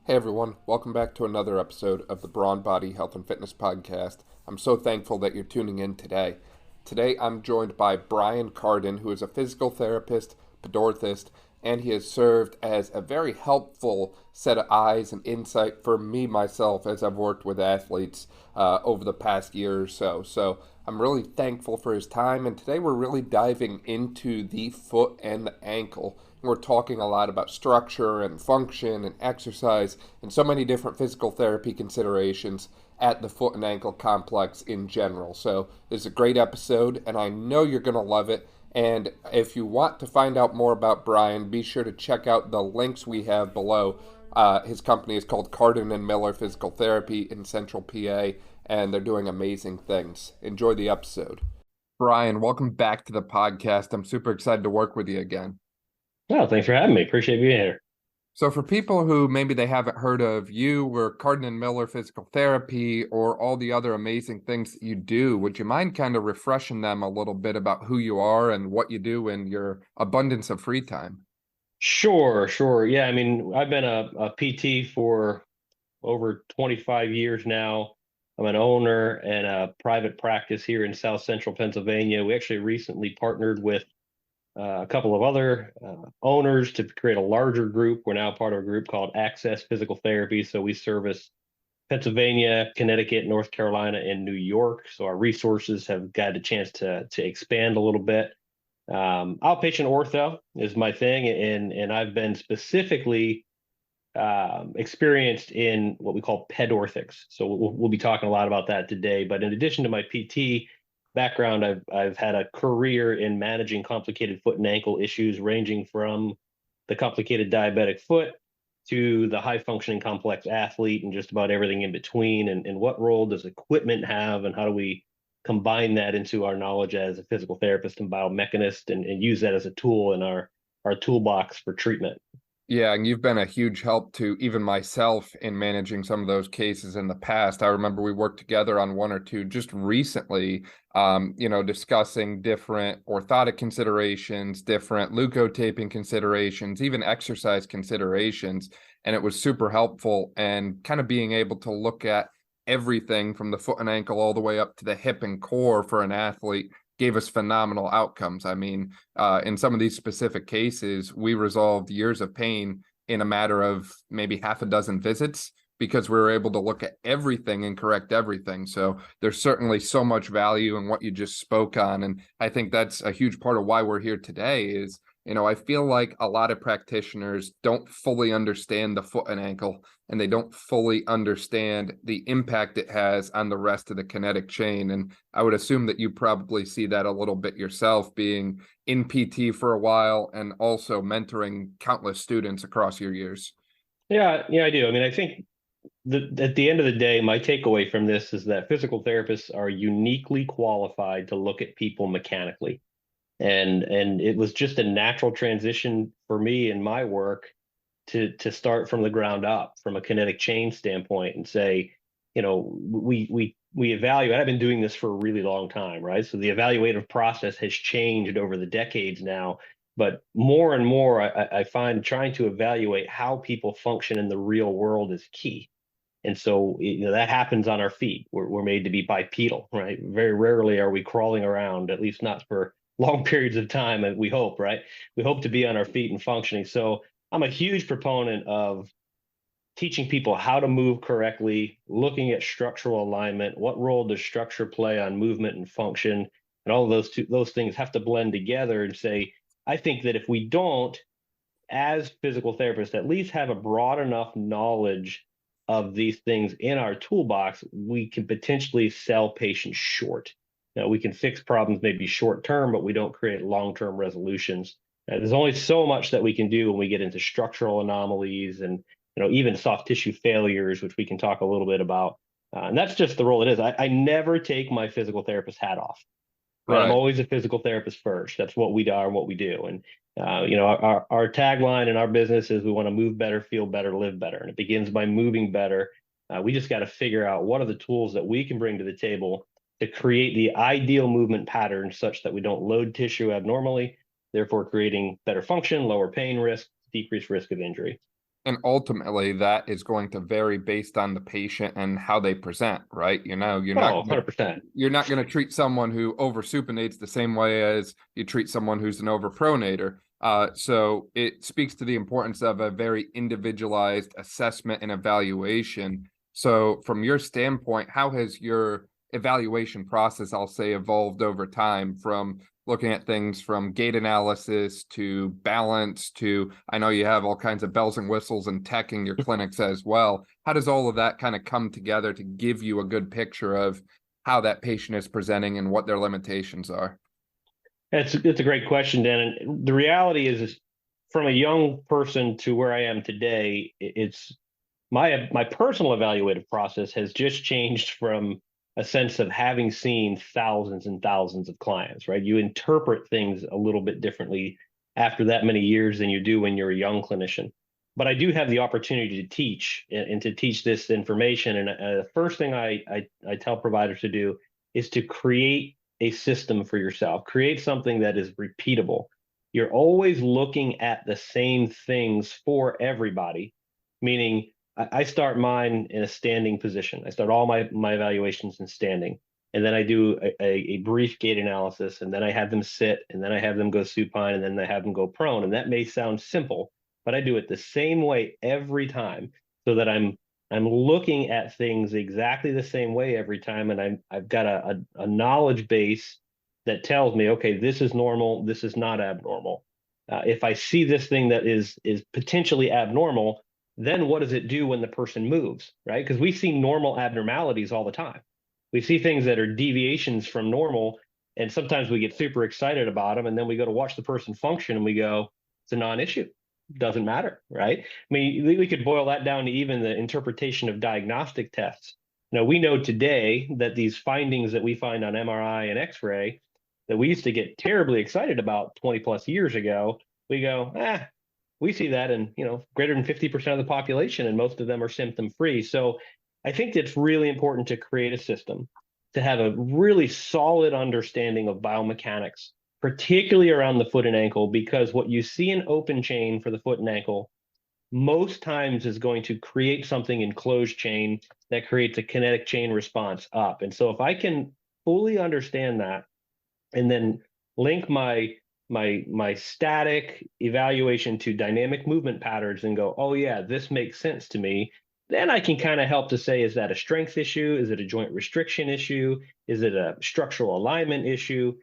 Hey everyone, welcome back to another episode of the Brawn Body Health and Fitness Podcast. I'm so thankful that you're tuning in today. Today I'm joined by Brian Cardin, who is a physical therapist, pedorthist, and he has served as a very helpful set of eyes and insight for me myself as I've worked with athletes over the past year or so. So I'm really thankful for his time, and today we're really diving into the foot and the ankle. We're talking a lot about structure and function and exercise and so many different physical therapy considerations at the foot and ankle complex in general. So, this is a great episode, and I know you're going to love it. And if you want to find out more about Brian, be sure to check out the links we have below. His company is called Cardin and Miller Physical Therapy in Central PA, and they're doing amazing things. Enjoy the episode. Brian, welcome back to the podcast. I'm super excited to work with you again. Oh, thanks for having me. Appreciate being here. So for people who maybe they haven't heard of you or Cardin Miller Physical Therapy or all the other amazing things that you do, would you mind kind of refreshing them a little bit about who you are and what you do in your abundance of free time? Sure. Yeah, I mean, I've been a PT for over 25 years now. I'm an owner and a private practice here in South Central Pennsylvania. We actually recently partnered with a couple of other owners to create a larger group. We're now part of a group called Access Physical Therapy. So we service Pennsylvania, Connecticut, North Carolina, and New York. So our resources have got a chance to expand a little bit. Outpatient ortho is my thing, and I've been specifically experienced in what we call pedorthics. So we'll be talking a lot about that today. But in addition to my PT background, I've had a career in managing complicated foot and ankle issues, ranging from the complicated diabetic foot to the high functioning complex athlete and just about everything in between. And what role does equipment have, and how do we combine that into our knowledge as a physical therapist and biomechanist, and use that as a tool in our toolbox for treatment. Yeah, and you've been a huge help to even myself in managing some of those cases in the past. I remember we worked together on one or two just recently, discussing different orthotic considerations, different leukotaping considerations, even exercise considerations. And it was super helpful and kind of being able to look at everything from the foot and ankle all the way up to the hip and core for an athlete gave us phenomenal outcomes. I mean, in some of these specific cases, we resolved years of pain in a matter of maybe half a dozen visits because we were able to look at everything and correct everything. So there's certainly so much value in what you just spoke on. And I think that's a huge part of why we're here today is, I feel like a lot of practitioners don't fully understand the foot and ankle, and they don't fully understand the impact it has on the rest of the kinetic chain. And I would assume that you probably see that a little bit yourself, being in PT for a while and also mentoring countless students across your years. Yeah, I do. I mean, I think at the end of the day, my takeaway from this is that physical therapists are uniquely qualified to look at people mechanically. And it was just a natural transition for me in my work to start from the ground up from a kinetic chain standpoint and say, we evaluate. I've been doing this for a really long time, right? So the evaluative process has changed over the decades now, but more and more I find trying to evaluate how people function in the real world is key. And so, that happens on our feet. We're made to be bipedal, right? Very rarely are we crawling around, at least not for long periods of time. And we hope, right? We hope to be on our feet and functioning. So I'm a huge proponent of teaching people how to move correctly, looking at structural alignment. What role does structure play on movement and function? And all of those things have to blend together and say, I think that if we don't, as physical therapists, at least have a broad enough knowledge of these things in our toolbox, we can potentially sell patients short. Now, we can fix problems maybe short term, but we don't create long term resolutions. There's only so much that we can do when we get into structural anomalies and even soft tissue failures, which we can talk a little bit about. And that's just the role it is. I never take my physical therapist hat off. Right? I'm Right. always a physical therapist first. That's what we are and what we do. And our tagline in our business is we want to move better, feel better, live better, and it begins by moving better. We just got to figure out what are the tools that we can bring to the table to create the ideal movement pattern such that we don't load tissue abnormally, therefore creating better function, lower pain risk, decreased risk of injury. And ultimately, that is going to vary based on the patient and how they present, right? Oh, 100%. you're not going to treat someone who over supinates the same way as you treat someone who's an over pronator. So it speaks to the importance of a very individualized assessment and evaluation. So from your standpoint, how has your evaluation process, I'll say, evolved over time from looking at things from gait analysis to balance to, I know you have all kinds of bells and whistles and tech in your clinics as well. How does all of that kind of come together to give you a good picture of how that patient is presenting and what their limitations are? It's a great question, Dan. And the reality is from a young person to where I am today, it's my personal evaluative process has just changed from a sense of having seen thousands and thousands of clients, right? You interpret things a little bit differently after that many years than you do when you're a young clinician. But I do have the opportunity to teach and to teach this information. And the first thing I tell providers to do is to create a system for yourself, create something that is repeatable. You're always looking at the same things for everybody, meaning I start mine in a standing position. I start all my evaluations in standing. And then I do a brief gait analysis, and then I have them sit, and then I have them go supine, and then I have them go prone. And that may sound simple, but I do it the same way every time so that I'm looking at things exactly the same way every time. And I've got a knowledge base that tells me, okay, this is normal, this is not abnormal. If I see this thing that is potentially abnormal, then what does it do when the person moves, right? Because we see normal abnormalities all the time. We see things that are deviations from normal, and sometimes we get super excited about them, and then we go to watch the person function, and we go, it's a non-issue. Doesn't matter, right? I mean, we could boil that down to even the interpretation of diagnostic tests. Now, we know today that these findings that we find on MRI and X-ray that we used to get terribly excited about 20 plus years ago, we go, we see that in greater than 50% of the population, and most of them are symptom free. So I think it's really important to create a system to have a really solid understanding of biomechanics, particularly around the foot and ankle, because what you see in open chain for the foot and ankle most times is going to create something in closed chain that creates a kinetic chain response up. And so if I can fully understand that and then link my static evaluation to dynamic movement patterns and go, oh yeah, this makes sense to me, then I can kind of help to say, is that a strength issue? Is it a joint restriction issue? Is it a structural alignment issue?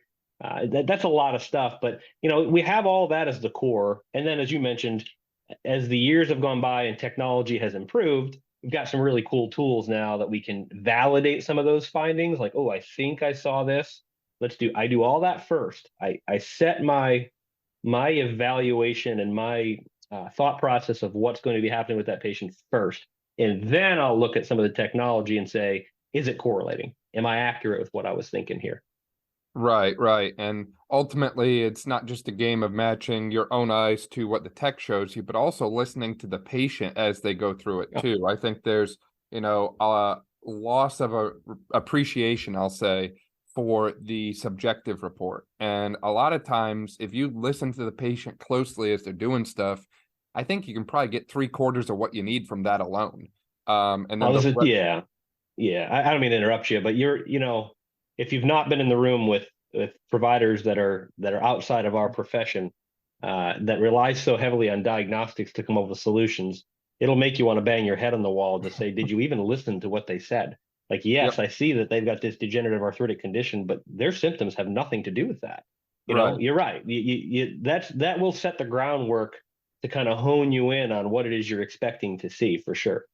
That's a lot of stuff, but we have all that as the core. And then, as you mentioned, as the years have gone by and technology has improved, we've got some really cool tools now that we can validate some of those findings. Like, oh, I think I saw this. I do all that first. I set my evaluation and my thought process of what's going to be happening with that patient first. And then I'll look at some of the technology and say, is it correlating? Am I accurate with what I was thinking here? Right, right. And ultimately, it's not just a game of matching your own eyes to what the tech shows you, but also listening to the patient as they go through it too. I think there's, a loss of appreciation, I'll say, for the subjective report. And a lot of times, if you listen to the patient closely as they're doing stuff, I think you can probably get 3/4 of what you need from that alone. And then yeah. I don't mean to interrupt you, but if you've not been in the room with providers that are outside of our profession, that rely so heavily on diagnostics to come up with solutions, it'll make you want to bang your head on the wall to say, did you even listen to what they said? Like, yes, I see that they've got this degenerative arthritic condition, but their symptoms have nothing to do with that. You're right. That will set the groundwork to kind of hone you in on what it is you're expecting to see, for sure.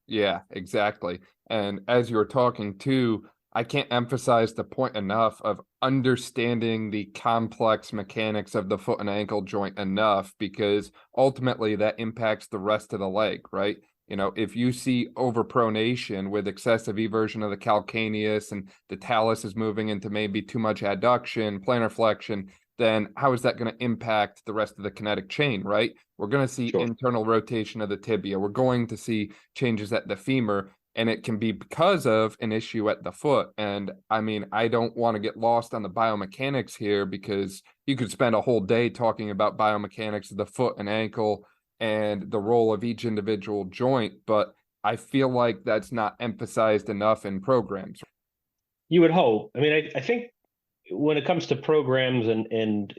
Yeah, exactly. And as you were talking too, I can't emphasize the point enough of understanding the complex mechanics of the foot and ankle joint enough, because ultimately that impacts the rest of the leg, right? If you see overpronation with excessive eversion of the calcaneus and the talus is moving into maybe too much adduction, plantar flexion, then how is that going to impact the rest of the kinetic chain, right? We're going to see internal rotation of the tibia. We're going to see changes at the femur, and it can be because of an issue at the foot. And I mean, I don't want to get lost on the biomechanics here, because you could spend a whole day talking about biomechanics of the foot and ankle, and the role of each individual joint, but I feel like that's not emphasized enough in programs. You would hope. I mean, I think when it comes to programs and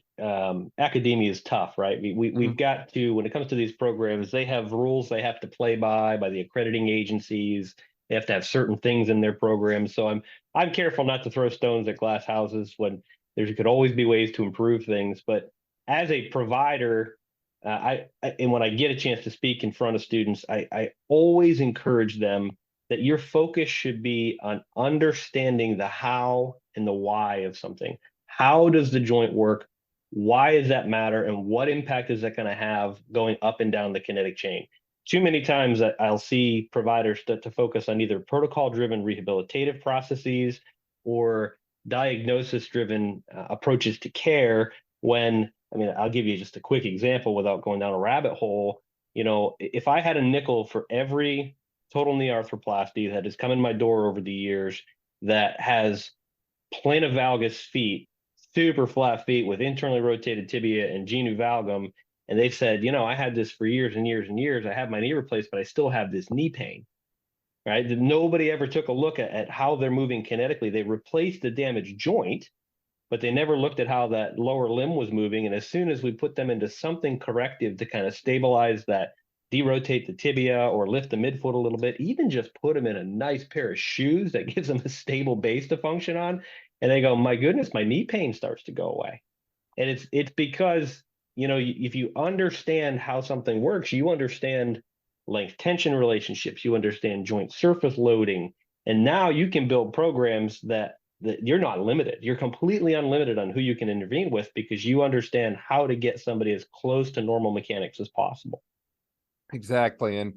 academia is tough, right? We've Mhm. got to, when it comes to these programs, they have rules they have to play by the accrediting agencies. They have to have certain things in their programs. So I'm careful not to throw stones at glass houses when there could always be ways to improve things. But as a provider, and when I get a chance to speak in front of students, I always encourage them that your focus should be on understanding the how and the why of something. How does the joint work? Why does that matter? And what impact is that going to have going up and down the kinetic chain? Too many times I'll see providers to focus on either protocol driven rehabilitative processes or diagnosis driven approaches to care. When, I mean, I'll give you just a quick example without going down a rabbit hole. You know, if I had a nickel for every total knee arthroplasty that has come in my door over the years that has plantar valgus feet, super flat feet with internally rotated tibia and genu valgum. And they said, you know, I had this for years and years and years. I have my knee replaced, but I still have this knee pain, right? Nobody ever took a look at how they're moving kinetically. They replaced the damaged joint, but they never looked at how that lower limb was moving. And as soon as we put them into something corrective to kind of stabilize that, derotate the tibia or lift the midfoot a little bit, even just put them in a nice pair of shoes that gives them a stable base to function on. And they go, my goodness, my knee pain starts to go away. And it's because, you know, if you understand how something works, you understand length tension relationships, you understand joint surface loading, and now you can build programs that you're not limited. You're completely unlimited on who you can intervene with because you understand how to get somebody as close to normal mechanics as possible. Exactly. And,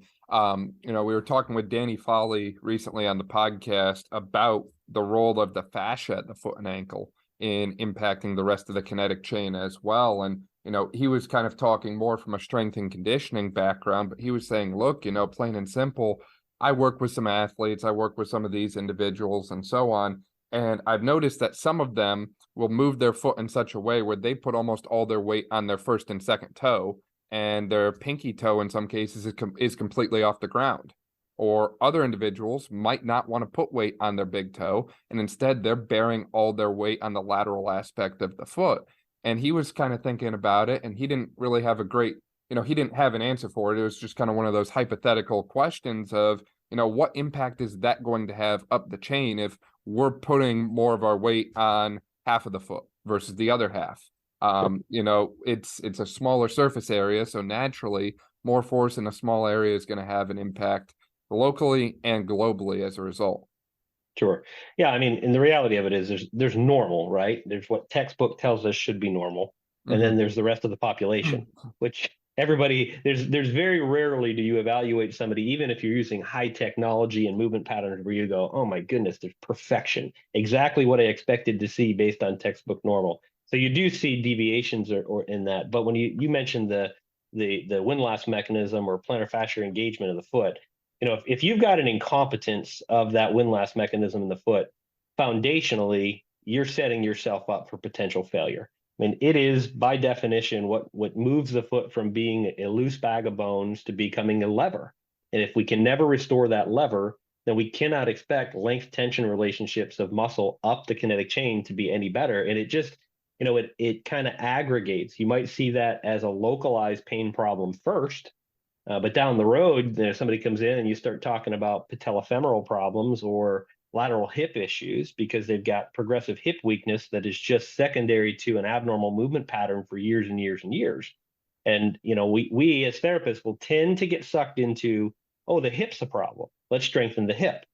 you know, we were talking with Danny Foley recently on the podcast about the role of the fascia at the foot and ankle in impacting the rest of the kinetic chain as well. And, you know, he was kind of talking more from a strength and conditioning background, but he was saying, look, you know, plain and simple, I work with some athletes, I work with some of these individuals and so on. And I've noticed that some of them will move their foot in such a way where they put almost all their weight on their first and second toe, and their pinky toe in some cases is completely off the ground. Or other individuals might not want to put weight on their big toe, and instead they're bearing all their weight on the lateral aspect of the foot. And he was kind of thinking about it, and he didn't really have a great, you know, he didn't have an answer for it. It was just kind of one of those hypothetical questions of, you know, what impact is that going to have up the chain if we're putting more of our weight on half of the foot versus the other half? You know, it's a smaller surface area, so naturally more force in a small area is going to have an impact locally and globally as a result. Sure. Yeah, I mean, and the reality of it is there's normal, right? There's what textbook tells us should be normal, and then Mm-hmm. there's the rest of the population, which everybody there's very rarely do you evaluate somebody, even if you're using high technology and movement patterns where you go, oh my goodness, there's perfection, exactly what I expected to see based on textbook normal. So you do see deviations or in that, but when you mentioned the windlass mechanism or plantar fascial engagement of the foot, you know, if you've got an incompetence of that windlass mechanism in the foot, foundationally, you're setting yourself up for potential failure. I mean, it is by definition what moves the foot from being a loose bag of bones to becoming a lever. And if we can never restore that lever, then we cannot expect length tension relationships of muscle up the kinetic chain to be any better. And it just, you know, it kind of aggregates. You might see that as a localized pain problem first, but down the road, you know, somebody comes in and you start talking about patellofemoral problems or lateral hip issues because they've got progressive hip weakness that is just secondary to an abnormal movement pattern for years and years and years. And you know, we as therapists will tend to get sucked into, oh, the hip's a problem. Let's strengthen the hip.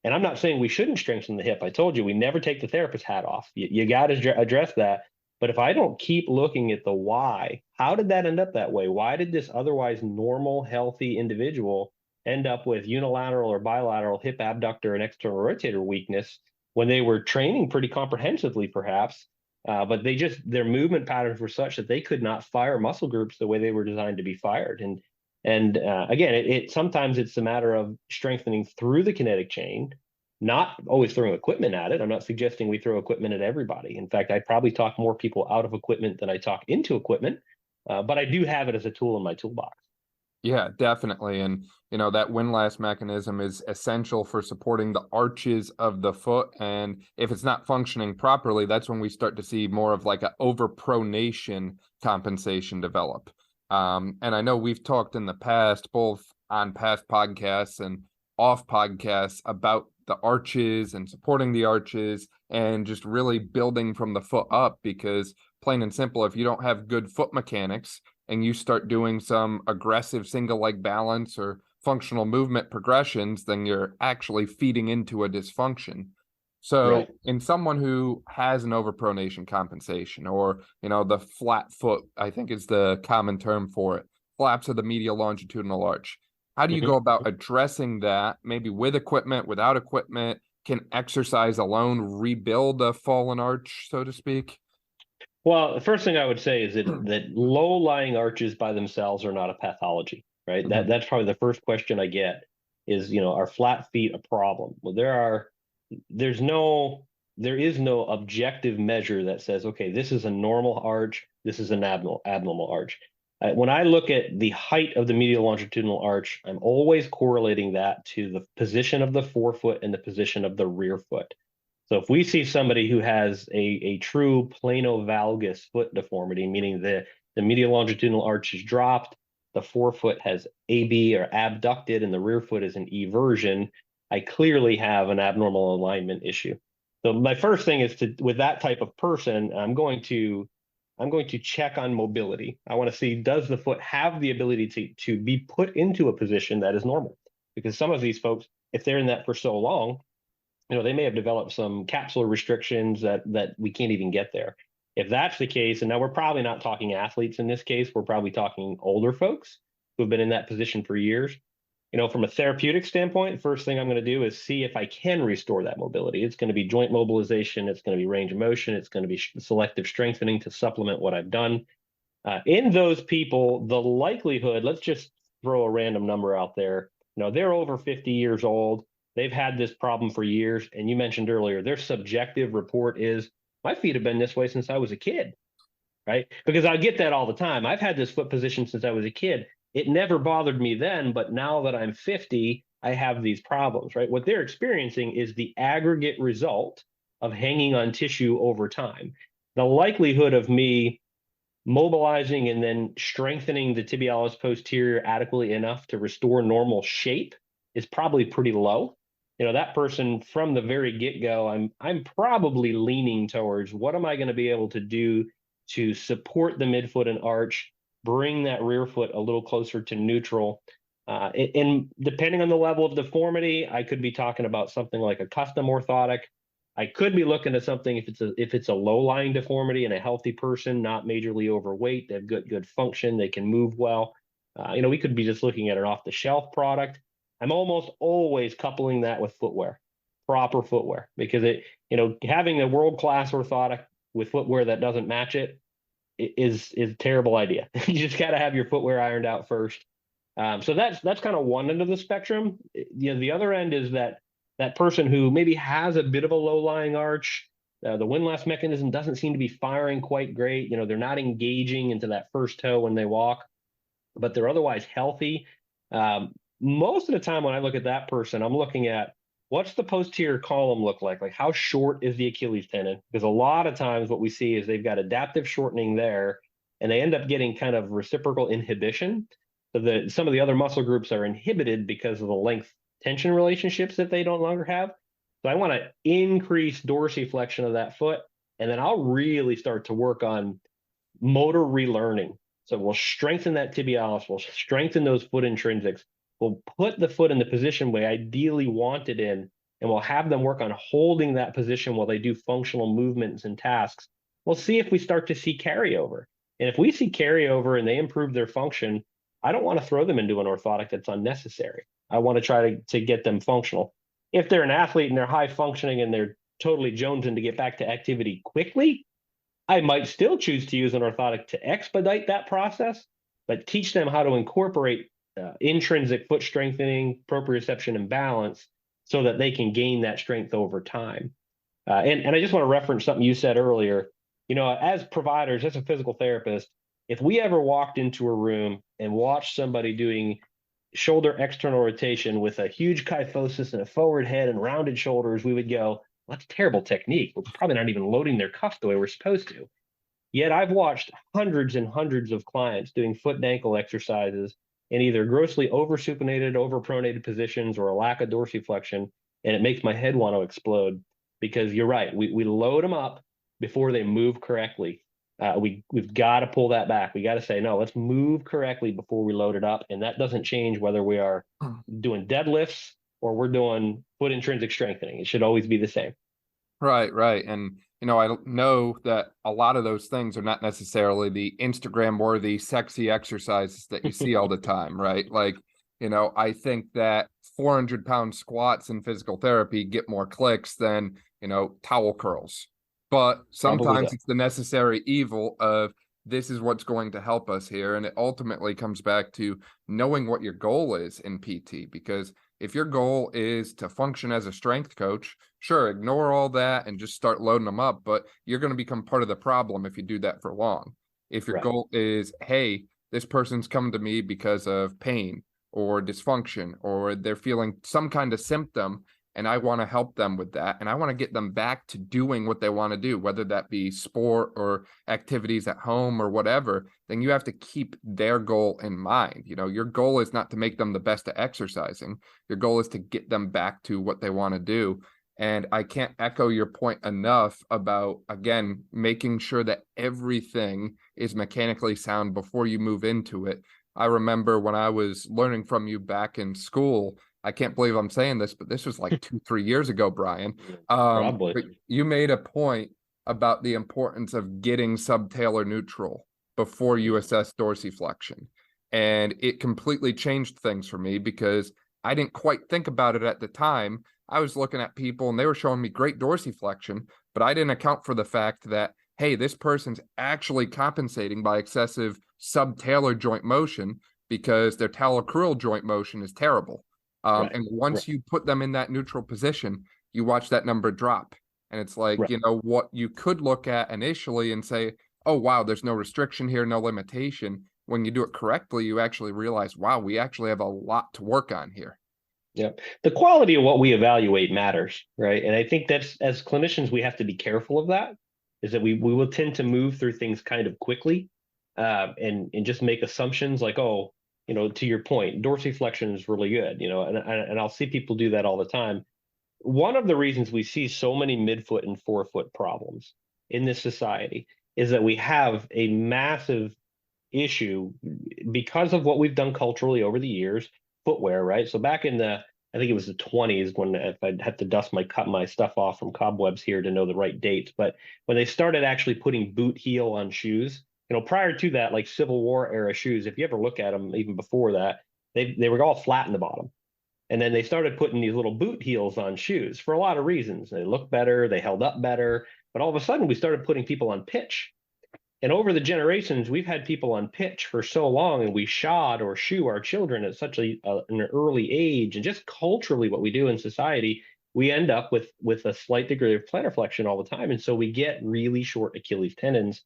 And I'm not saying we shouldn't strengthen the hip. I told you we never take the therapist hat off. You got to address that. But if I don't keep looking at the why, how did that end up that way? Why did this otherwise normal, healthy individual end up with unilateral or bilateral hip abductor and external rotator weakness when they were training pretty comprehensively, perhaps? But their movement patterns were such that they could not fire muscle groups the way they were designed to be fired. And again, it sometimes it's a matter of strengthening through the kinetic chain, not always throwing equipment at it. I'm not suggesting we throw equipment at everybody. In fact, I probably talk more people out of equipment than I talk into equipment, but I do have it as a tool in my toolbox. Yeah, definitely. And, that windlass mechanism is essential for supporting the arches of the foot. And if it's not functioning properly, that's when we start to see more of like a overpronation compensation develop. And I know we've talked in the past, both on past podcasts and off podcasts, about the arches and supporting the arches and just really building from the foot up, because plain and simple, if you don't have good foot mechanics, and you start doing some aggressive single leg balance or functional movement progressions, then you're actually feeding into a dysfunction. So Right. in someone who has an overpronation compensation, or, the flat foot, I think is the common term for it, flaps of the medial longitudinal arch, how do you go Mhm. about addressing that, maybe with equipment, without equipment? Can exercise alone rebuild a fallen arch, so to speak? Well, the first thing I would say is that low-lying arches by themselves are not a pathology, right? Mhm. That's probably the first question I get is, are flat feet a problem? Well, there's no there is no objective measure that says, okay, this is a normal arch, this is an abnormal arch. When I look at the height of the medial longitudinal arch, I'm always correlating that to the position of the forefoot and the position of the rear foot. So if we see somebody who has a true plano-valgus foot deformity, meaning the medial longitudinal arch is dropped, the forefoot has AB or abducted, and the rear foot is an eversion, I clearly have an abnormal alignment issue. So my first thing is with that type of person, I'm going to check on mobility. I want to see, does the foot have the ability to be put into a position that is normal? Because some of these folks, if they're in that for so long, they may have developed some capsular restrictions that we can't even get there. If that's the case, and now we're probably not talking athletes in this case, we're probably talking older folks who've been in that position for years. From a therapeutic standpoint, the first thing I'm going to do is see if I can restore that mobility. It's going to be joint mobilization, it's going to be range of motion, it's going to be selective strengthening to supplement what I've done. In those people, the likelihood, let's just throw a random number out there. They're over 50 years old. They've had this problem for years. And you mentioned earlier, their subjective report is my feet have been this way since I was a kid, right? Because I get that all the time. I've had this foot position since I was a kid. It never bothered me then, but now that I'm 50, I have these problems, right? What they're experiencing is the aggregate result of hanging on tissue over time. The likelihood of me mobilizing and then strengthening the tibialis posterior adequately enough to restore normal shape is probably pretty low. That person from the very get-go, I'm probably leaning towards what am I going to be able to do to support the midfoot and arch, bring that rear foot a little closer to neutral. And depending on the level of deformity, I could be talking about something like a custom orthotic. I could be looking at something if it's a low-lying deformity and a healthy person, not majorly overweight, they have good function, they can move well. We could be just looking at an off-the-shelf product. I'm almost always coupling that with footwear, proper footwear, because having a world-class orthotic with footwear that doesn't match it is a terrible idea. You just got to have your footwear ironed out first. So that's kind of one end of the spectrum. The other end is that person who maybe has a bit of a low-lying arch, the windlass mechanism doesn't seem to be firing quite great. They're not engaging into that first toe when they walk, but they're otherwise healthy. Most of the time when I look at that person, I'm looking at what's the posterior column look like? Like how short is the Achilles tendon? Because a lot of times what we see is they've got adaptive shortening there, and they end up getting kind of reciprocal inhibition. So that some of the other muscle groups are inhibited because of the length tension relationships that they no longer have. So I want to increase dorsiflexion of that foot, and then I'll really start to work on motor relearning. So we'll strengthen that tibialis, we'll strengthen those foot intrinsics, we'll put the foot in the position we ideally want it in, and we'll have them work on holding that position while they do functional movements and tasks. We'll see if we start to see carryover. And if we see carryover and they improve their function, I don't want to throw them into an orthotic that's unnecessary. I want to try to get them functional. If they're an athlete and they're high functioning and they're totally jonesing to get back to activity quickly, I might still choose to use an orthotic to expedite that process, but teach them how to incorporate intrinsic foot strengthening, proprioception, and balance so that they can gain that strength over time. And I just want to reference something you said earlier. As providers, as a physical therapist, if we ever walked into a room and watched somebody doing shoulder external rotation with a huge kyphosis and a forward head and rounded shoulders, we would go, well, that's terrible technique. We're probably not even loading their cuff the way we're supposed to. Yet I've watched hundreds and hundreds of clients doing foot and ankle exercises in either grossly oversupinated, overpronated positions or a lack of dorsiflexion, and it makes my head want to explode because you're right. We load them up before they move correctly. We've got to pull that back. We got to say, no, let's move correctly before we load it up. And that doesn't change whether we are doing deadlifts or we're doing foot intrinsic strengthening. It should always be the same. Right. And, I know that a lot of those things are not necessarily the Instagram worthy, sexy exercises that you see all the time, right? Like, I think that 400-pound squats in physical therapy get more clicks than, towel curls. But sometimes it's the necessary evil of this is what's going to help us here. And it ultimately comes back to knowing what your goal is in PT, because if your goal is to function as a strength coach, sure, ignore all that and just start loading them up, but you're going to become part of the problem if you do that for long. If your goal is, hey, this person's come to me because of pain or dysfunction, or they're feeling some kind of symptom, and I want to help them with that, and I want to get them back to doing what they want to do, whether that be sport or activities at home or whatever, then you have to keep their goal in mind. Your goal is not to make them the best at exercising. Your goal is to get them back to what they want to do. And I can't echo your point enough about, again, making sure that everything is mechanically sound before you move into it. I remember when I was learning from you back in school, I can't believe I'm saying this, but this was like 2-3 years ago, Brian. Probably. But you made a point about the importance of getting subtalar neutral before you assess dorsiflexion. And it completely changed things for me because I didn't quite think about it at the time. I was looking at people and they were showing me great dorsiflexion, but I didn't account for the fact that, hey, this person's actually compensating by excessive subtalar joint motion because their talocrural joint motion is terrible. And once you put them in that neutral position, you watch that number drop. And it's like, what you could look at initially and say, oh, wow, there's no restriction here, no limitation. When you do it correctly, you actually realize, wow, we actually have a lot to work on here. Yeah. The quality of what we evaluate matters, right? And I think that's, as clinicians, we have to be careful of that, is that we will tend to move through things kind of quickly and just make assumptions like, oh, to your point, dorsiflexion is really good, and I'll see people do that all the time. One of the reasons we see so many midfoot and forefoot problems in this society is that we have a massive issue because of what we've done culturally over the years, footwear, right? So back in I think it was the 20s, when, if I'd have to dust my stuff off from cobwebs here to know the right dates, but when they started actually putting boot heel on shoes, prior to that, like Civil War era shoes, if you ever look at them, even before that, they were all flat in the bottom. And then they started putting these little boot heels on shoes for a lot of reasons. They looked better, they held up better, but all of a sudden we started putting people on pitch. And over the generations, we've had people on pitch for so long, and we shod or shoe our children at such an early age. And just culturally, what we do in society, we end up with a slight degree of plantar flexion all the time. And so we get really short Achilles tendons.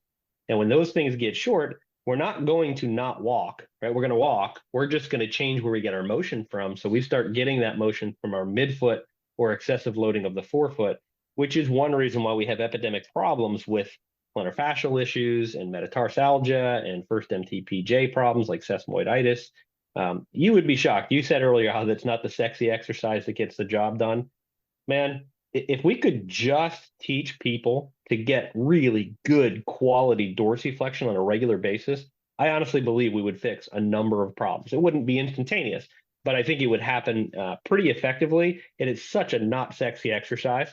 And when those things get short, we're not going to not walk, right? We're going to walk. We're just going to change where we get our motion from. So we start getting that motion from our midfoot or excessive loading of the forefoot, which is one reason why we have epidemic problems with plantar fascial issues and metatarsalgia and first MTPJ problems like sesamoiditis. You would be shocked. You said earlier how that's not the sexy exercise that gets the job done. Man, if we could just teach people to get really good quality dorsiflexion on a regular basis, I honestly believe we would fix a number of problems. It wouldn't be instantaneous, but I think it would happen pretty effectively. It is such a not sexy exercise,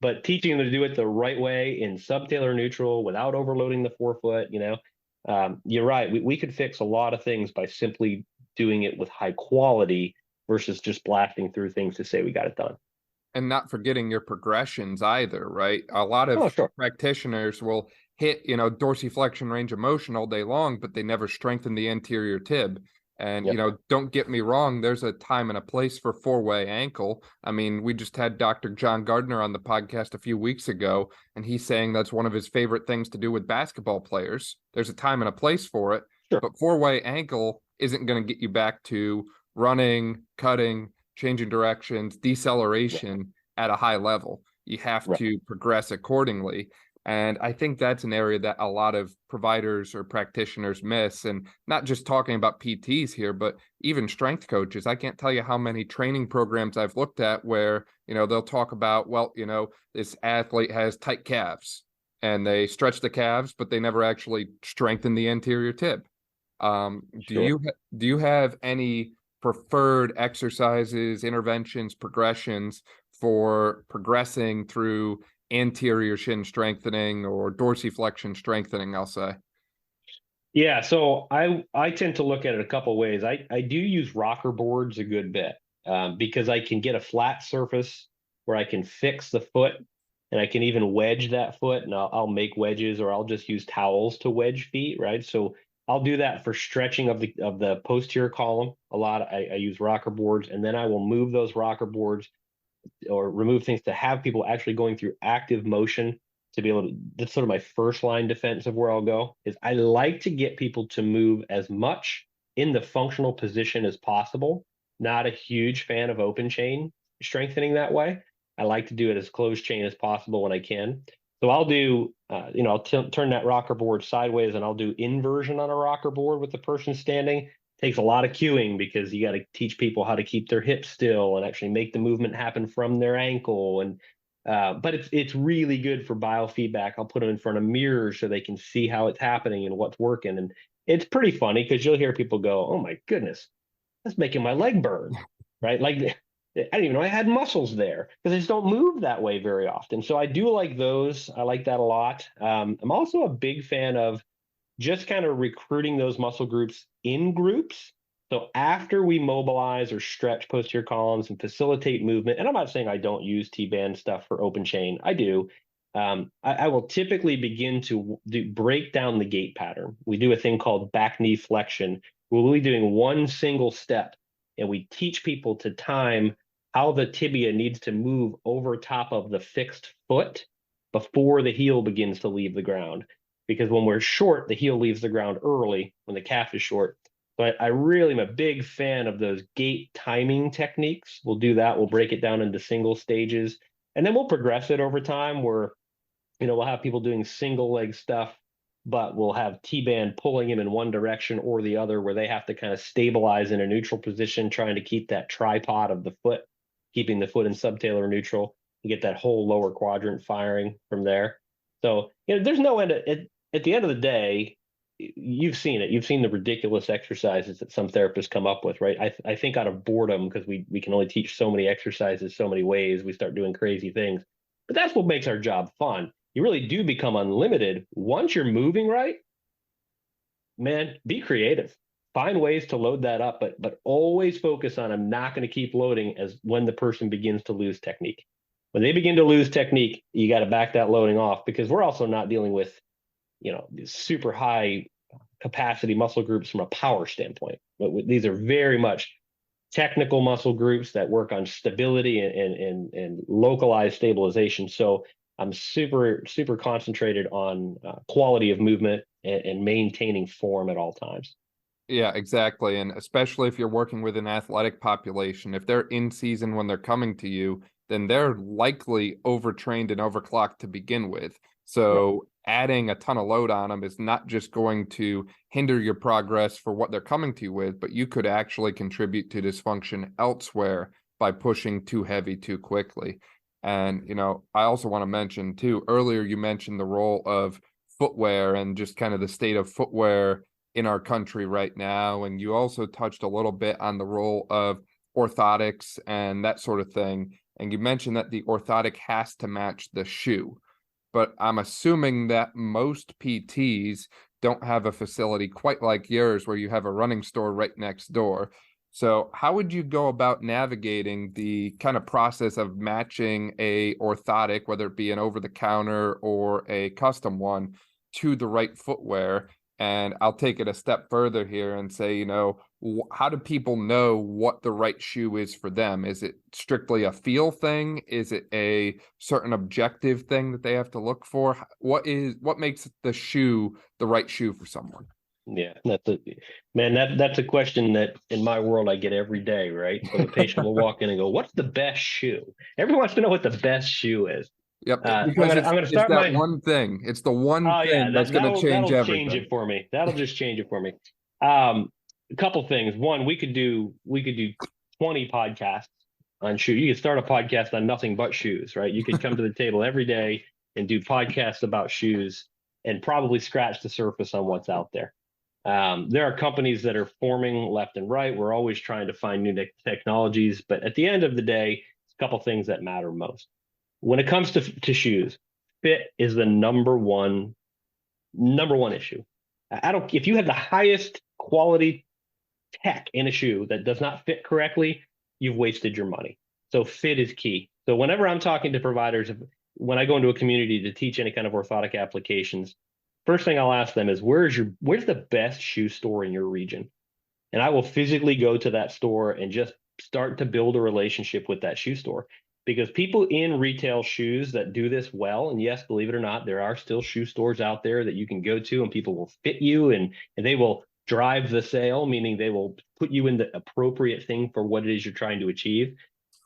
but teaching them to do it the right way in subtalar neutral without overloading the forefoot, you're right. We could fix a lot of things by simply doing it with high quality versus just blasting through things to say we got it done. And not forgetting your progressions either, right? A lot of practitioners will hit, dorsiflexion range of motion all day long, but they never strengthen the anterior tib. And, don't get me wrong, there's a time and a place for four-way ankle. I mean, we just had Dr. John Gardner on the podcast a few weeks ago, and he's saying that's one of his favorite things to do with basketball players. There's a time and a place for it, Sure. but four-way ankle isn't going to get you back to running, cutting, changing directions, Right. deceleration at a high level. You have Right. to progress accordingly. And I think that's an area that a lot of providers or practitioners miss. And not just talking about PTs here, but even strength coaches. I can't tell you how many training programs I've looked at where, they'll talk about, well, this athlete has tight calves and they stretch the calves, but they never actually strengthen the anterior tib. Do Sure. you have any preferred exercises, interventions, progressions for progressing through anterior shin strengthening or dorsiflexion strengthening, I'll say? Yeah, so I tend to look at it a couple ways. I do use rocker boards a good bit, because I can get a flat surface where I can fix the foot, and I can even wedge that foot, and I'll make wedges, or I'll just use towels to wedge feet, right? So I'll do that for stretching of the posterior column. A lot. I use rocker boards, and then I will move those rocker boards or remove things to have people actually going through active motion to be able to. That's sort of my first line defense of where I'll go. Is I like to get people to move as much in the functional position as possible. Not a huge fan of open chain strengthening that way. I like to do it as closed chain as possible when I can. So I'll do, I'll turn that rocker board sideways, and I'll do inversion on a rocker board with the person standing. Takes a lot of cueing because you got to teach people how to keep their hips still and actually make the movement happen from their ankle. And but it's really good for biofeedback. I'll put them in front of mirrors so they can see how it's happening and what's working. And it's pretty funny because you'll hear people go, "Oh my goodness, that's making my leg burn," right? Like I didn't even know I had muscles there because I just don't move that way very often. So I do like those. I like that a lot. I'm also a big fan of just kind of recruiting those muscle groups in groups. So after we mobilize or stretch posterior columns and facilitate movement, and I'm not saying I don't use T-band stuff for open chain, I do. I will typically begin to break down the gait pattern. We do a thing called back knee flexion. We'll be doing one single step, and we teach people to time how the tibia needs to move over top of the fixed foot before the heel begins to leave the ground, because when we're short, the heel leaves the ground early when the calf is short. But I really am a big fan of those gait timing techniques. We'll do that. We'll break it down into single stages, and then we'll progress it over time where, we'll have people doing single leg stuff, but we'll have T-band pulling him in one direction or the other where they have to kind of stabilize in a neutral position, trying to keep that tripod of the foot, keeping the foot in subtalar neutral, and get that whole lower quadrant firing from there. So, there's no end to it. At the end of the day, you've seen it. You've seen the ridiculous exercises that some therapists come up with, right? I think out of boredom, because we can only teach so many exercises so many ways, we start doing crazy things. But that's what makes our job fun. You really do become unlimited once you're moving right. Man, be creative. Find ways to load that up, but always focus on, I'm not going to keep loading as when the person begins to lose technique. When they begin to lose technique, you got to back that loading off, because we're also not dealing with these super high capacity muscle groups from a power standpoint. But these are very much technical muscle groups that work on stability and localized stabilization. So I'm super concentrated on quality of movement and maintaining form at all times. Yeah, exactly. And especially if you're working with an athletic population, if they're in season when they're coming to you, then they're likely overtrained and overclocked to begin with. Right. So adding a ton of load on them is not just going to hinder your progress for what they're coming to you with, but you could actually contribute to dysfunction elsewhere by pushing too heavy too quickly. And, I also want to mention too, earlier you mentioned the role of footwear and just kind of the state of footwear in our country right now. And you also touched a little bit on the role of orthotics and that sort of thing. And you mentioned that the orthotic has to match the shoe. But I'm assuming that most PTs don't have a facility quite like yours where you have a running store right next door. So how would you go about navigating the kind of process of matching a orthotic, whether it be an over-the-counter or a custom one, to the right footwear? And I'll take it a step further here and say, how do people know what the right shoe is for them? Is it strictly a feel thing? Is it a certain objective thing that they have to look for? What makes the shoe the right shoe for someone? Yeah, that's a question that in my world I get every day, right? So the patient will walk in and go, "What's the best shoe?" Everyone wants to know what the best shoe is. Yep, I'm because gonna I'm gonna it's start that my. one thing. It's the one Oh yeah, thing that's going to change that'll change everything. it for me. That'll just change it for me. A couple things. One, we could do 20 podcasts on shoes. You could start a podcast on nothing but shoes, right? You could come to the table every day and do podcasts about shoes and probably scratch the surface on what's out there. There are companies that are forming left and right. We're always trying to find new technologies, but at the end of the day, it's a couple things that matter most. When it comes to shoes, fit is the number one issue. I don't if you have the highest quality tech in a shoe that does not fit correctly, you've wasted your money. So fit is key. So whenever I'm talking to providers, when I go into a community to teach any kind of orthotic applications, first thing I'll ask them is where's the best shoe store in your region? And I will physically go to that store and just start to build a relationship with that shoe store. Because people in retail shoes that do this well, and yes, believe it or not, there are still shoe stores out there that you can go to and people will fit you and they will drive the sale, meaning they will put you in the appropriate thing for what it is you're trying to achieve.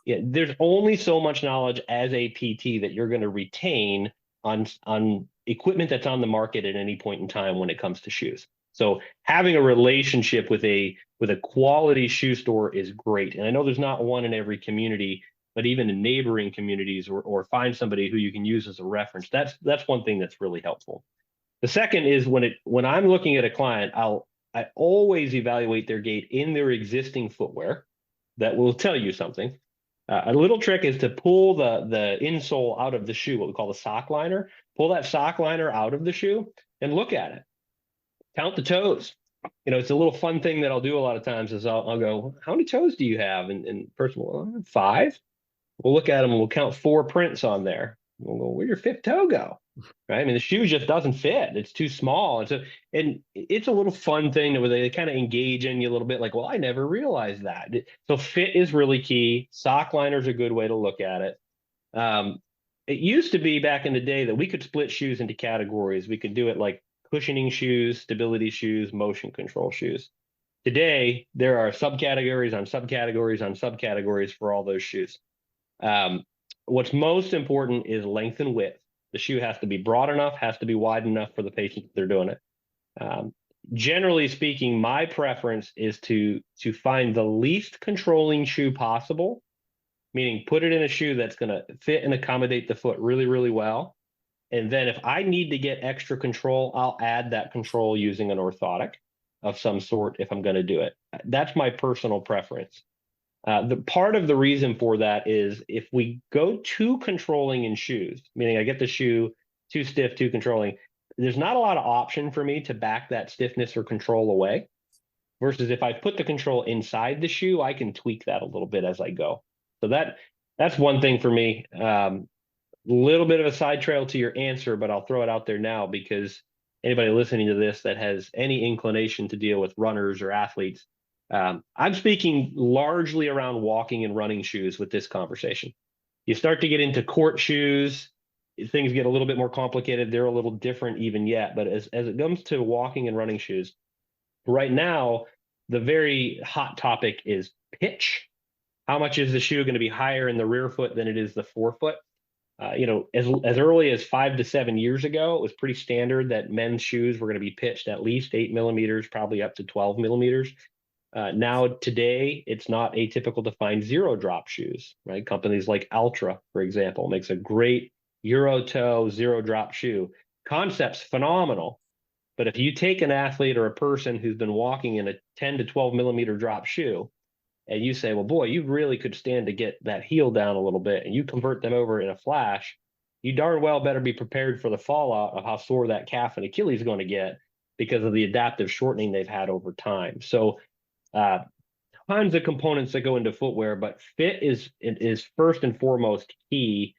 Yeah, there's only so much knowledge as a PT that you're going to retain on equipment that's on the market at any point in time when it comes to shoes. So having a relationship with a quality shoe store is great. And I know there's not one in every community, but even in neighboring communities or find somebody who you can use as a reference. That's one thing that's really helpful. The second is when I'm looking at a client, I always evaluate their gait in their existing footwear. That will tell you something. A little trick is to pull the insole out of the shoe, what we call the sock liner. Pull that sock liner out of the shoe and look at it. Count the toes. It's a little fun thing that I'll do a lot of times is I'll go, how many toes do you have? And person will, 5. We'll look at them and we'll count 4 prints on there. We'll go, where'd your 5th toe go? Right? I mean, the shoe just doesn't fit. It's too small. And it's a little fun thing where they kind of engage in you a little bit like, well, I never realized that. So fit is really key. Sock liner's a good way to look at it. It used to be back in the day that we could split shoes into categories. We could do it like cushioning shoes, stability shoes, motion control shoes. Today, there are subcategories on subcategories on subcategories for all those shoes. What's most important is length and width. The shoe has to be broad enough, has to be wide enough for the patient that they're doing it. Generally speaking, my preference is to find the least controlling shoe possible, meaning put it in a shoe that's going to fit and accommodate the foot really, really well. And then if I need to get extra control, I'll add that control using an orthotic of some sort if I'm going to do it. That's my personal preference. The part of the reason for that is if we go too controlling in shoes, meaning I get the shoe too stiff, too controlling, there's not a lot of option for me to back that stiffness or control away. Versus if I put the control inside the shoe, I can tweak that a little bit as I go. So that's one thing for me. Little bit of a side trail to your answer, but I'll throw it out there now because anybody listening to this that has any inclination to deal with runners or athletes, I'm speaking largely around walking and running shoes with this conversation. You start to get into court shoes, things get a little bit more complicated. They're a little different even yet, but as it comes to walking and running shoes, right now, the very hot topic is pitch. How much is the shoe going to be higher in the rear foot than it is the forefoot? As early as 5 to 7 years ago, it was pretty standard that men's shoes were going to be pitched at least 8 millimeters, probably up to 12 millimeters. Now, today, it's not atypical to find zero drop shoes, right? Companies like Altra, for example, makes a great Euro toe zero drop shoe. Concept's phenomenal. But if you take an athlete or a person who's been walking in a 10 to 12 millimeter drop shoe, and you say, well, boy, you really could stand to get that heel down a little bit, and you convert them over in a flash, you darn well better be prepared for the fallout of how sore that calf and Achilles is going to get because of the adaptive shortening they've had over time. So tons of components that go into footwear, but fit is first and foremost key.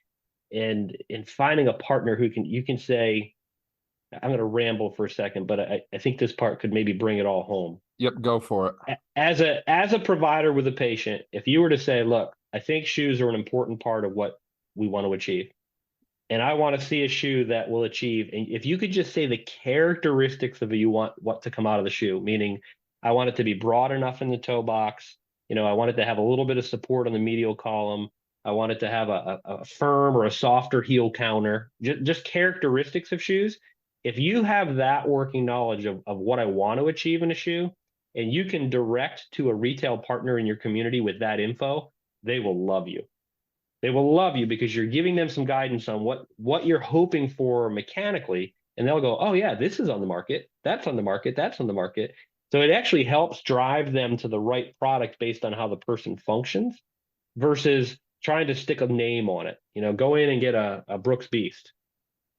And in finding a partner who you can say, I'm going to ramble for a second, but I think this part could maybe bring it all home. Yep, go for it. As a provider with a patient, if you were to say, look, I think shoes are an important part of what we want to achieve. and I want to see a shoe that will achieve. And if you could just say the characteristics of you want what to come out of the shoe, meaning I want it to be broad enough in the toe box. I want it to have a little bit of support on the medial column. I want it to have a firm or a softer heel counter, just characteristics of shoes. If you have that working knowledge of what I want to achieve in a shoe, and you can direct to a retail partner in your community with that info, they will love you. They will love you because you're giving them some guidance on what you're hoping for mechanically, and they'll go, "Oh yeah, this is on the market. That's on the market. That's on the market." So it actually helps drive them to the right product based on how the person functions versus trying to stick a name on it. Go in and get a Brooks Beast.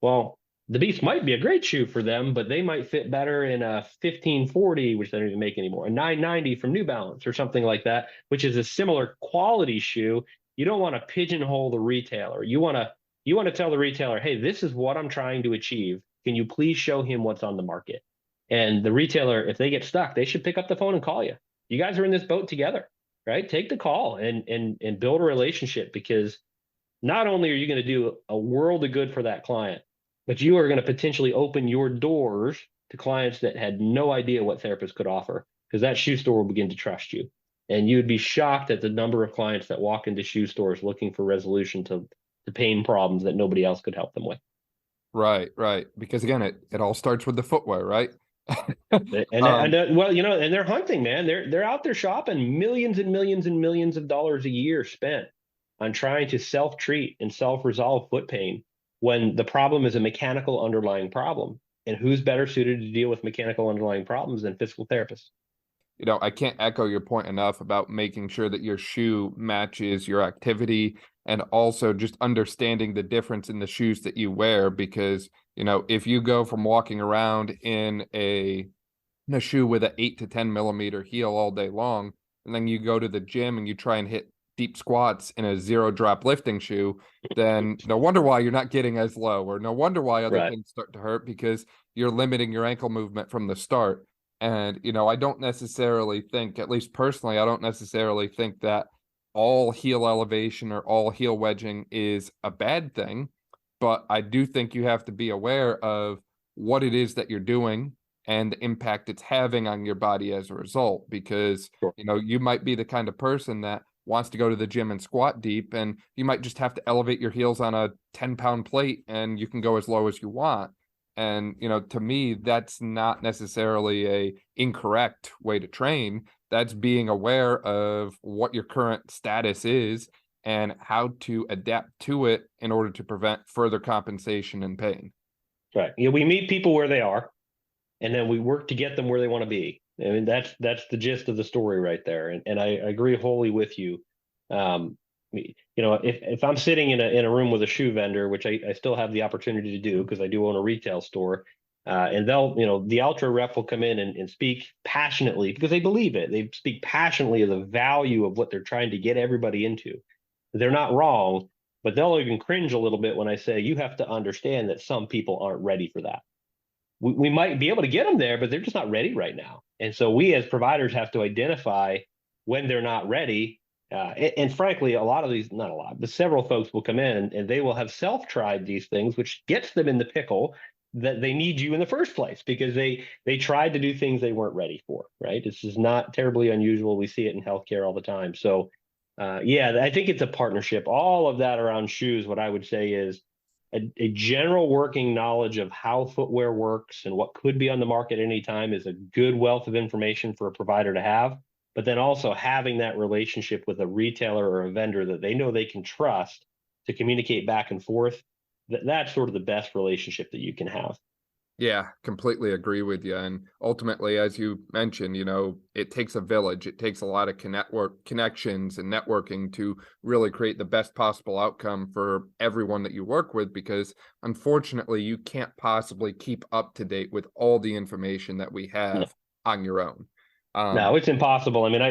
Well, the Beast might be a great shoe for them, but they might fit better in a 1540, which they don't even make anymore, a 990 from New Balance or something like that, which is a similar quality shoe. You don't want to pigeonhole the retailer. You want to tell the retailer, "Hey, this is what I'm trying to achieve. Can you please show him what's on the market?" And the retailer, if they get stuck, they should pick up the phone and call you. You guys are in this boat together, right? Take the call and build a relationship, because not only are you going to do a world of good for that client, but you are going to potentially open your doors to clients that had no idea what therapists could offer, because that shoe store will begin to trust you. And you'd be shocked at the number of clients that walk into shoe stores looking for resolution to pain problems that nobody else could help them with. Right, right. Because again, it all starts with the footwear, right? Well, and they're hunting, man. They're out there shopping, millions and millions and millions of dollars a year spent on trying to self-treat and self-resolve foot pain when the problem is a mechanical underlying problem. And who's better suited to deal with mechanical underlying problems than physical therapists? I can't echo your point enough about making sure that your shoe matches your activity, and also just understanding the difference in the shoes that you wear. Because, if you go from walking around in a shoe with an 8 to 10 millimeter heel all day long, and then you go to the gym and you try and hit deep squats in a zero drop lifting shoe, then no wonder why you're not getting as low, or no wonder why other things start to hurt, because you're limiting your ankle movement from the start. And, I don't necessarily think, at least personally, I don't necessarily think that all heel elevation or all heel wedging is a bad thing. But I do think you have to be aware of what it is that you're doing and the impact it's having on your body as a result. Because, Sure. you might be the kind of person that wants to go to the gym and squat deep, and you might just have to elevate your heels on a 10-pound plate and you can go as low as you want. And, to me, that's not necessarily a incorrect way to train. That's being aware of what your current status is and how to adapt to it in order to prevent further compensation and pain. Right. We meet people where they are, and then we work to get them where they want to be. I mean, that's the gist of the story right there. And I agree wholly with you. If I'm sitting in a room with a shoe vendor, which I still have the opportunity to do because I do own a retail store, and the ultra rep will come in and speak passionately because they believe it. They speak passionately of the value of what they're trying to get everybody into. They're not wrong, but they'll even cringe a little bit when I say, you have to understand that some people aren't ready for that. We might be able to get them there, but they're just not ready right now. And so we as providers have to identify when they're not ready. And frankly, a lot of these, not a lot, but several folks will come in and they will have self-tried these things, which gets them in the pickle that they need you in the first place because they tried to do things they weren't ready for, right? This is not terribly unusual. We see it in healthcare all the time. So I think it's a partnership. All of that around shoes, what I would say is a general working knowledge of how footwear works and what could be on the market at any time is a good wealth of information for a provider to have. But then also having that relationship with a retailer or a vendor that they know they can trust to communicate back and forth, that's sort of the best relationship that you can have. Yeah, completely agree with you. And ultimately, as you mentioned, it takes a village. It takes a lot of connections and networking to really create the best possible outcome for everyone that you work with, because unfortunately, you can't possibly keep up to date with all the information that we have on your own. No, it's impossible. I mean,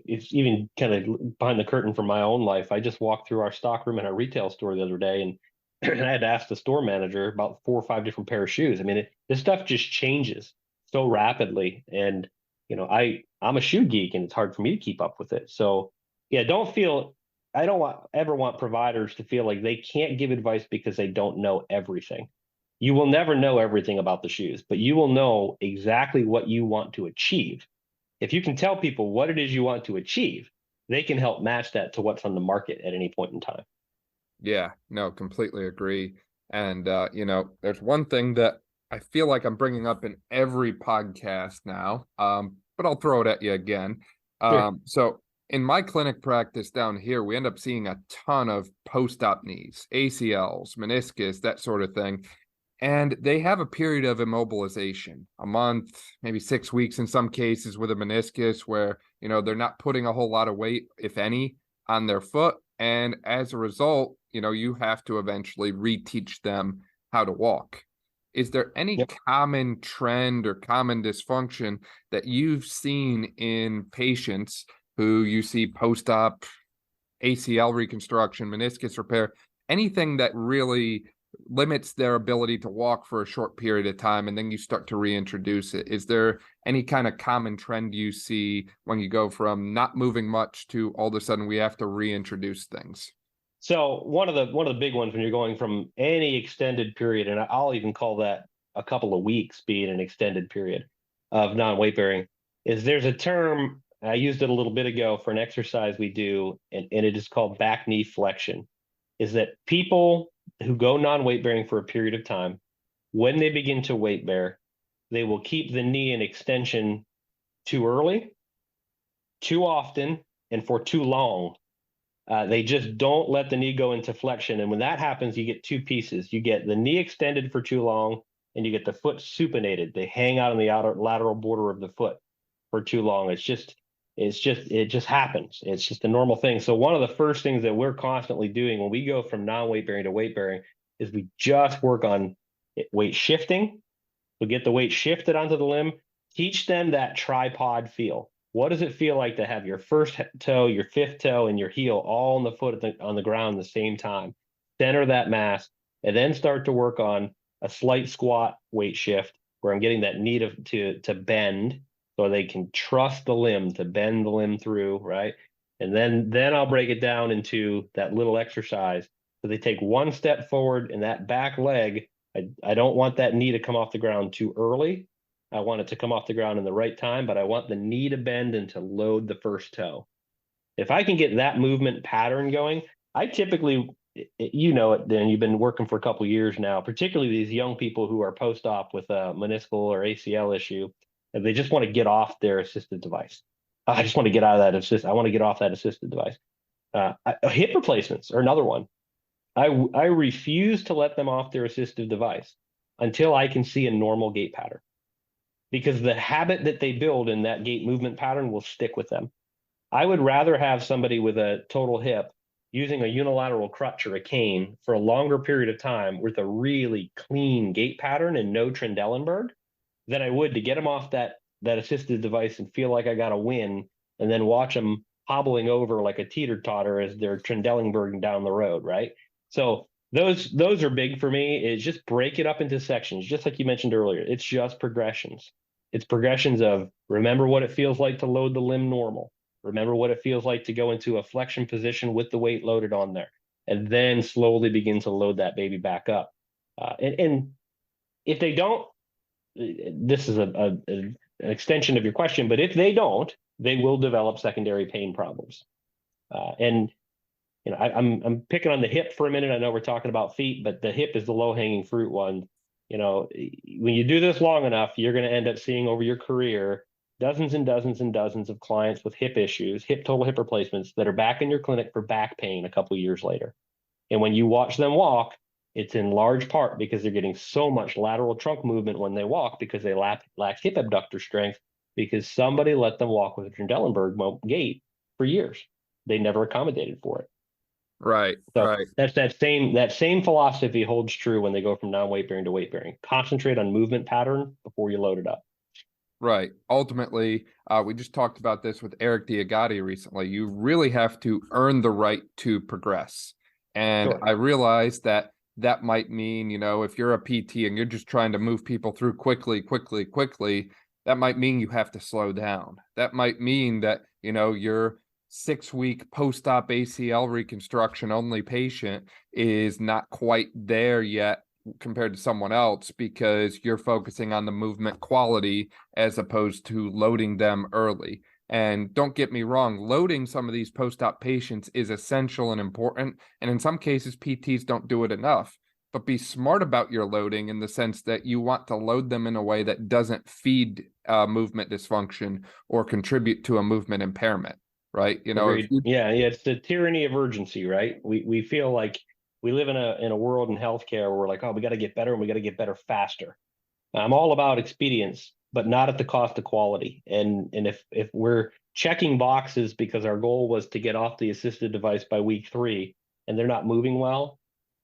it's even kind of behind the curtain from my own life. I just walked through our stock room in our retail store the other day, and I had to ask the store manager about 4 or 5 different pair of shoes. I mean, this stuff just changes so rapidly. And, I'm a shoe geek and it's hard for me to keep up with it. So yeah, don't feel I don't ever want providers to feel like they can't give advice because they don't know everything. You will never know everything about the shoes, but you will know exactly what you want to achieve. If you can tell people what it is you want to achieve, they can help match that to what's on the market at any point in time. Yeah, no, completely agree. And there's one thing that I feel like I'm bringing up in every podcast now, but I'll throw it at you again. Sure. So in my clinic practice down here, we end up seeing a ton of post-op knees, ACLs, meniscus, that sort of thing. And they have a period of immobilization, a month, maybe 6 weeks in some cases with a meniscus where, they're not putting a whole lot of weight, if any, on their foot. And as a result, you have to eventually reteach them how to walk. Is there any Yep. common trend or common dysfunction that you've seen in patients who you see post-op ACL reconstruction, meniscus repair, anything that really limits their ability to walk for a short period of time, and then you start to reintroduce it? Is there any kind of common trend you see when you go from not moving much to all of a sudden we have to reintroduce things? So one of the big ones when you're going from any extended period, and I'll even call that a couple of weeks being an extended period of non-weight bearing, is there's a term, I used it a little bit ago for an exercise we do, and it is called back knee flexion. Is that people who go non-weight bearing for a period of time, when they begin to weight bear, they will keep the knee in extension too early, too often, and for too long. They just don't let the knee go into flexion. And when that happens, you get two pieces. You get the knee extended for too long, and you get the foot supinated. They hang out on the outer lateral border of the foot for too long. It just happens. It's just a normal thing. So one of the first things that we're constantly doing when we go from non-weight bearing to weight bearing is we just work on weight shifting. We get the weight shifted onto the limb, teach them that tripod feel. What does it feel like to have your first toe, your fifth toe, and your heel all on the foot on the ground at the same time? Center that mass, and then start to work on a slight squat weight shift where I'm getting that knee to bend so they can trust the limb to bend the limb through, right? And then I'll break it down into that little exercise. So they take one step forward and that back leg, I don't want that knee to come off the ground too early. I want it to come off the ground in the right time, but I want the knee to bend and to load the first toe. If I can get that movement pattern going, I typically, you know it, Dan, you've been working for a couple of years now, particularly these young people who are post-op with a meniscal or ACL issue, and they just want to get off their assisted device. I just want to get out of that I want to get off that assisted device. Hip replacements are another one. I refuse to let them off their assistive device until I can see a normal gait pattern, because the habit that they build in that gait movement pattern will stick with them. I would rather have somebody with a total hip using a unilateral crutch or a cane for a longer period of time with a really clean gait pattern and no Trendelenburg than I would to get them off that assisted device and feel like I got a win, and then watch them hobbling over like a teeter-totter as they're Trendelenburg down the road, right? So those are big for me. Is just break it up into sections, just like you mentioned earlier. It's just progressions. It's progressions of remember what it feels like to load the limb normal. Remember what it feels like to go into a flexion position with the weight loaded on there, and then slowly begin to load that baby back up. And if they don't, this is an extension of your question, but if they don't, they will develop secondary pain problems. And I'm picking on the hip for a minute. I know we're talking about feet, but the hip is the low-hanging fruit one. When you do this long enough, you're going to end up seeing over your career dozens and dozens and dozens of clients with hip issues, total hip replacements that are back in your clinic for back pain a couple of years later. And when you watch them walk, it's in large part because they're getting so much lateral trunk movement when they walk because they lack hip abductor strength because somebody let them walk with a Trendelenburg gait for years. They never accommodated for it. Right, So right. that's that same philosophy holds true when they go from non-weight bearing to weight bearing. Concentrate on movement pattern before you load it up. Right. Ultimately, we just talked about this with Eric Diagati recently. You really have to earn the right to progress. And Sure. I realize that might mean, if you're a PT and you're just trying to move people through quickly, that might mean you have to slow down. That might mean that, you're 6-week post-op ACL reconstruction only patient is not quite there yet compared to someone else, because you're focusing on the movement quality as opposed to loading them early. And don't get me wrong, loading some of these post-op patients is essential and important. And in some cases, PTs don't do it enough. But be smart about your loading in the sense that you want to load them in a way that doesn't feed movement dysfunction or contribute to a movement impairment, right? You know, if Agreed. you, Yeah, yeah, it's the tyranny of urgency, right? We feel like we live in a world in healthcare where we're like, oh, we got to get better and we got to get better faster. I'm all about expedience, but not at the cost of quality. And if we're checking boxes because our goal was to get off the assisted device by week 3 and they're not moving well,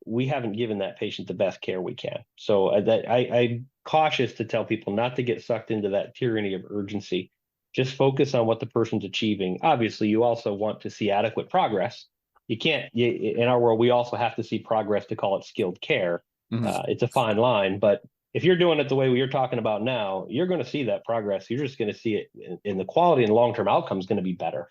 we haven't given that patient the best care we can. So I'm cautious to tell people not to get sucked into that tyranny of urgency. Just focus on what the person's achieving. Obviously, you also want to see adequate progress. You can't, in our world, we also have to see progress to call it skilled care. Mhm. It's a fine line, but if you're doing it the way you're talking about now, you're going to see that progress. You're just going to see it in the quality and long-term outcome is going to be better.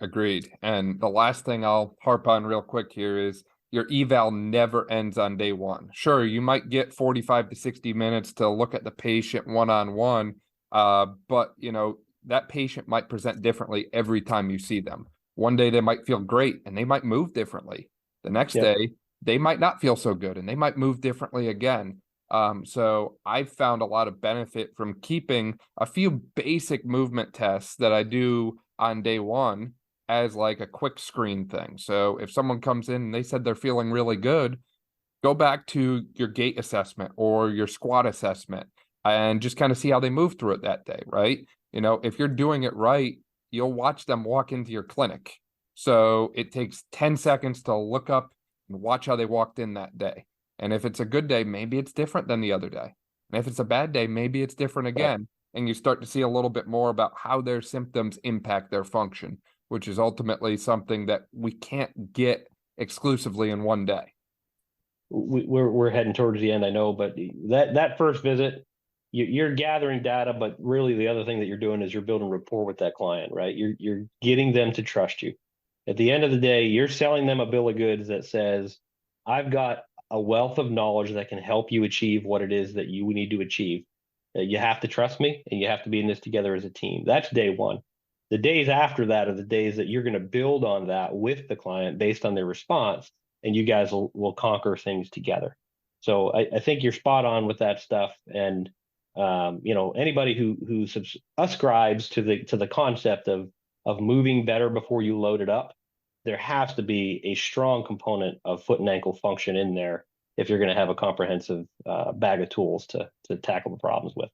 Agreed. And the last thing I'll harp on real quick here is your eval never ends on day one. Sure, you might get 45 to 60 minutes to look at the patient one-on-one, but you know, that patient might present differently every time you see them. One day they might feel great and they might move differently. The next Yep. day they might not feel so good and they might move differently again. So I've found a lot of benefit from keeping a few basic movement tests that I do on day one as like a quick screen thing. So if someone comes in and they said they're feeling really good, go back to your gait assessment or your squat assessment and just kind of see how they move through it that day, right? You know, if you're doing it right, you'll watch them walk into your clinic. So it takes 10 seconds to look up and watch how they walked in that day. And if it's a good day, maybe it's different than the other day. And if it's a bad day, maybe it's different again. And you start to see a little bit more about how their symptoms impact their function, which is ultimately something that we can't get exclusively in one day. We're heading towards the end, I know, but that first visit, you're gathering data, but really the other thing that you're doing is you're building rapport with that client, right? You're getting them to trust you. At the end of the day, you're selling them a bill of goods that says, I've got a wealth of knowledge that can help you achieve what it is that you need to achieve. You have to trust me and you have to be in this together as a team. That's day one. The days after that are the days that you're going to build on that with the client based on their response, and you guys will conquer things together. So I think you're spot on with that stuff. And anybody who ascribes to the concept of moving better before you load it up, there has to be a strong component of foot and ankle function in there if you're going to have a comprehensive bag of tools to tackle the problems with.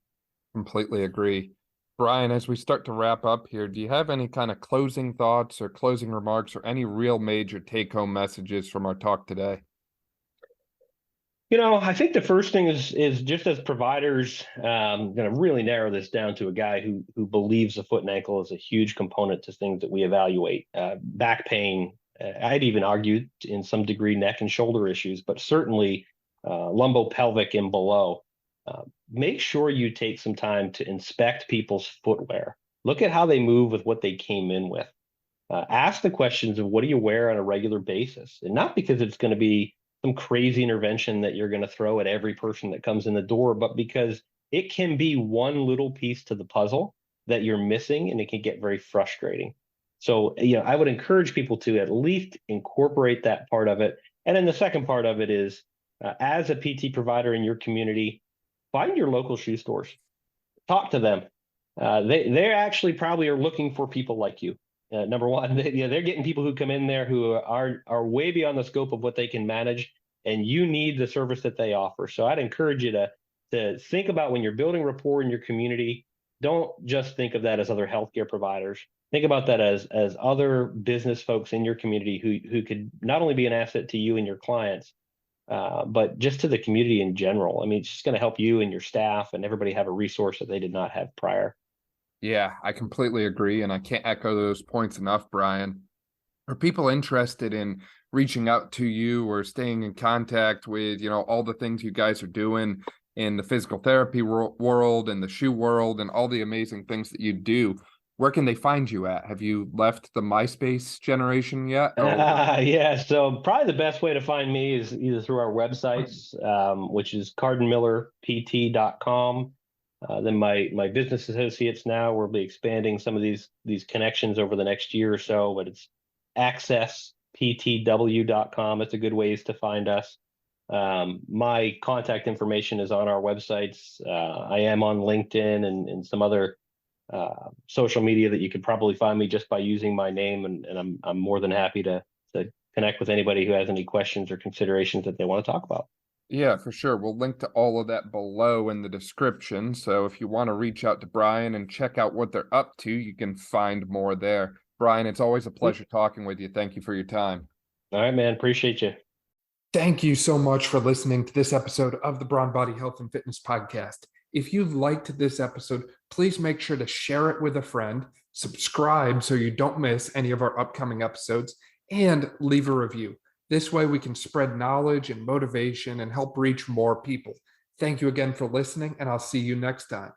Completely agree. Brian, as we start to wrap up here, do you have any kind of closing thoughts or closing remarks or any real major take-home messages from our talk today? I think the first thing is just as providers, going to really narrow this down to a guy who believes the foot and ankle is a huge component to things that we evaluate. Back pain, I'd even argue in some degree neck and shoulder issues, but certainly lumbopelvic and below. Make sure you take some time to inspect people's footwear. Look at how they move with what they came in with. Ask the questions of what do you wear on a regular basis, and not because it's going to be some crazy intervention that you're going to throw at every person that comes in the door, but because it can be one little piece to the puzzle that you're missing, and it can get very frustrating. So, I would encourage people to at least incorporate that part of it. And then the second part of it is, as a PT provider in your community, find your local shoe stores, talk to them. They actually probably are looking for people like you. Number one, they're getting people who come in there who are way beyond the scope of what they can manage, and you need the service that they offer. So I'd encourage you to think about when you're building rapport in your community. Don't just think of that as other healthcare providers. Think about that as other business folks in your community who could not only be an asset to you and your clients, but just to the community in general. I mean, it's just going to help you and your staff and everybody have a resource that they did not have prior. Yeah, I completely agree. And I can't echo those points enough, Brian. Are people interested in reaching out to you or staying in contact with, all the things you guys are doing in the physical therapy world and the shoe world and all the amazing things that you do? where can they find you at? Have you left the MySpace generation yet? Yeah, so probably the best way to find me is either through our websites, which is cardinmillerpt.com. Then my business associates now will be expanding some of these connections over the next year or so, but it's accessptw.com. It's a good ways to find us. My contact information is on our websites. I am on LinkedIn and some other social media that you could probably find me just by using my name, and I'm more than happy to connect with anybody who has any questions or considerations that they want to talk about. Yeah, for sure. We'll link to all of that below in the description. So if you want to reach out to Brian and check out what they're up to, you can find more there. Brian, it's always a pleasure talking with you. Thank you for your time. All right, man. Appreciate you. Thank you so much for listening to this episode of the Brawn Body Health and Fitness Podcast. If you liked this episode, please make sure to share it with a friend, subscribe so you don't miss any of our upcoming episodes, and leave a review. This way we can spread knowledge and motivation and help reach more people. Thank you again for listening, and I'll see you next time.